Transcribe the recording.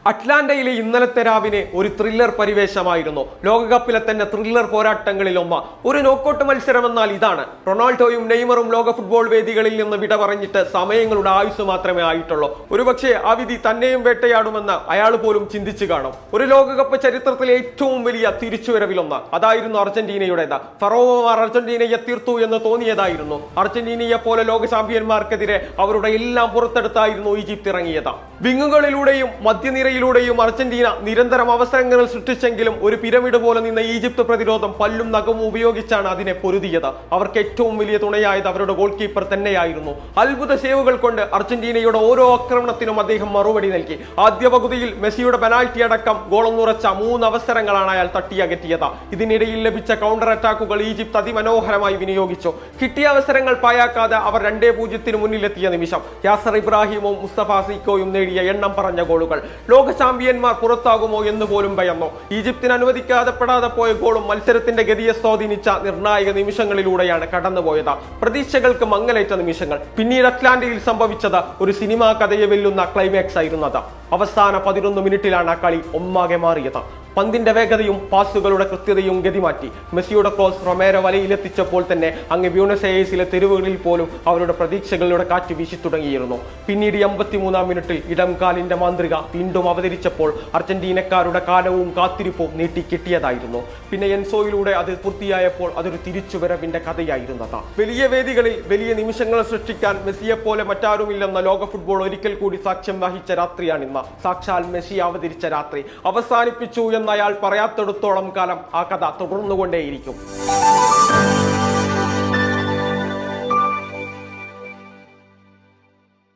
അറ്റ്ലാന്റയിലെ ഇന്നലത്തെ രാവിലെ ഒരു ത്രില്ലർ പരിവേശമായിരുന്നു. ലോകകപ്പിലെ തന്നെ ത്രില്ലർ പോരാട്ടങ്ങളിൽ ഒന്ന്. ഒരു നോക്കൌട്ട് മത്സരം എന്നാൽ ഇതാണ്. റൊണാൾഡോയും നെയ്മറും ലോക ഫുട്ബോൾ വേദികളിൽ നിന്ന് വിട പറഞ്ഞിട്ട് സമയങ്ങളുടെ ആയുസ് മാത്രമേ ആയിട്ടുള്ളൂ. ഒരുപക്ഷെ ആ വിധി തന്നെയും വേട്ടയാടുമെന്ന് അയാൾ പോലും ചിന്തിച്ചു കാണും. ഒരു ലോകകപ്പ് ചരിത്രത്തിലെ ഏറ്റവും വലിയ തിരിച്ചുവരവിലൊന്ന് അതായിരുന്നു അർജന്റീനയുടേത്. ഫറോവമാർ അർജന്റീനയെ തീർത്തു എന്ന് തോന്നിയതായിരുന്നു. അർജന്റീനയെ പോലെ ലോക ചാമ്പ്യന്മാർക്കെതിരെ അവരുടെ എല്ലാം പുറത്തെടുത്തായിരുന്നു ഈജിപ്ത് ഇറങ്ങിയത്. വിങ്ങുകളിലൂടെയും മധ്യനിരയിലൂടെയും അർജന്റീന നിരന്തരം അവസരങ്ങൾ സൃഷ്ടിച്ചെങ്കിലും ഒരു പിരമിഡ് പോലെ നിന്ന ഈജിപ്ത് പ്രതിരോധം പല്ലും നഖവും ഉപയോഗിച്ചാണ് അതിനെ പൊരുതിയത്. അവർക്ക് ഏറ്റവും വലിയ തുണയായത് അവരുടെ ഗോൾ കീപ്പർ തന്നെയായിരുന്നു. അത്ഭുത സേവുകൾ കൊണ്ട് അർജന്റീനയുടെ ഓരോ ആക്രമണത്തിനും അദ്ദേഹം മറുപടി നൽകി. ആദ്യ പകുതിയിൽ മെസ്സിയുടെ പെനാൽറ്റി അടക്കം ഗോളൊന്നുറച്ച 3 അവസരങ്ങളാണ് അയാൾ തട്ടിയകറ്റിയത്. ഇതിനിടയിൽ ലഭിച്ച കൗണ്ടർ അറ്റാക്കുകൾ ഈജിപ്ത് അതിമനോഹരമായി വിനിയോഗിച്ചു. കിട്ടിയ അവസരങ്ങൾ പായാക്കാതെ അവർ 2-0 മുന്നിലെത്തിയ നിമിഷം യാസർ ഇബ്രാഹിമും മുസ്തഫ സീക്കോയും നേടിയ എണ്ണം പറഞ്ഞ ഗോളുകൾ. ലോക ചാമ്പ്യന്മാർ പുറത്താകുമോ എന്ന് പോലും ഭയന്നു. ഈജിപ്തിന് അനുവദിക്കാതെപ്പെടാതെ പോയ ഗോളും മത്സരത്തിന്റെ ഗതിയെ സ്വാധീനിച്ച നിർണായക നിമിഷങ്ങളിലൂടെയാണ് കടന്നുപോയത്. പ്രതീക്ഷകൾക്ക് മങ്ങലേറ്റ നിമിഷങ്ങൾ. പിന്നീട് അറ്റ്ലാന്റയിൽ സംഭവിച്ചത് ഒരു സിനിമാ കഥയെ വെല്ലുന്ന ക്ലൈമാക്സ് ആയിരുന്നത്. അവസാന 11 മിനിറ്റിലാണ് ആ കളി ഒന്നാകെ മാറിയത്. പന്തിന്റെ വേഗതയും പാസുകളുടെ കൃത്യതയും ഗതിമാറ്റി. മെസ്സിയുടെ ക്രോസ് റൊമേരോ വലയിലെത്തിച്ചപ്പോൾ തന്നെ അങ്ങ് ബ്യൂണസ് എയേഴ്സിലെ തെരുവുകളിൽ പോലും അവരുടെ പ്രതീക്ഷകളുടെ കാറ്റ് വീശി തുടങ്ങിയിരുന്നു. പിന്നീട് 83-ാം മിനിറ്റിൽ ഇടം കാലിന്റെ മാന്ത്രിക വീണ്ടും അവതരിച്ചപ്പോൾ അർജന്റീനക്കാരുടെ കാലവും കാത്തിരിപ്പും നീട്ടിക്കിട്ടിയതായിരുന്നു. പിന്നെ എൻസോയിലൂടെ അത് പൂർത്തിയായപ്പോൾ അതൊരു തിരിച്ചുവരവിന്റെ കഥയായിരുന്നത്. വലിയ വേദികളിൽ വലിയ നിമിഷങ്ങൾ സൃഷ്ടിക്കാൻ മെസ്സിയെ പോലെ മറ്റാരുമില്ലെന്ന ലോക ഫുട്ബോൾ ഒരിക്കൽ കൂടി സാക്ഷ്യം വഹിച്ച രാത്രിയാണിന്ന്. സാക്ഷാൽ മെസ്സി അവതരിച്ച രാത്രി. അവസാനിപ്പിച്ചു എന്ന് അയാൾ പറയാത്തിടത്തോളം കാലം ആ കഥ തുടർന്നുകൊണ്ടേയിരിക്കും.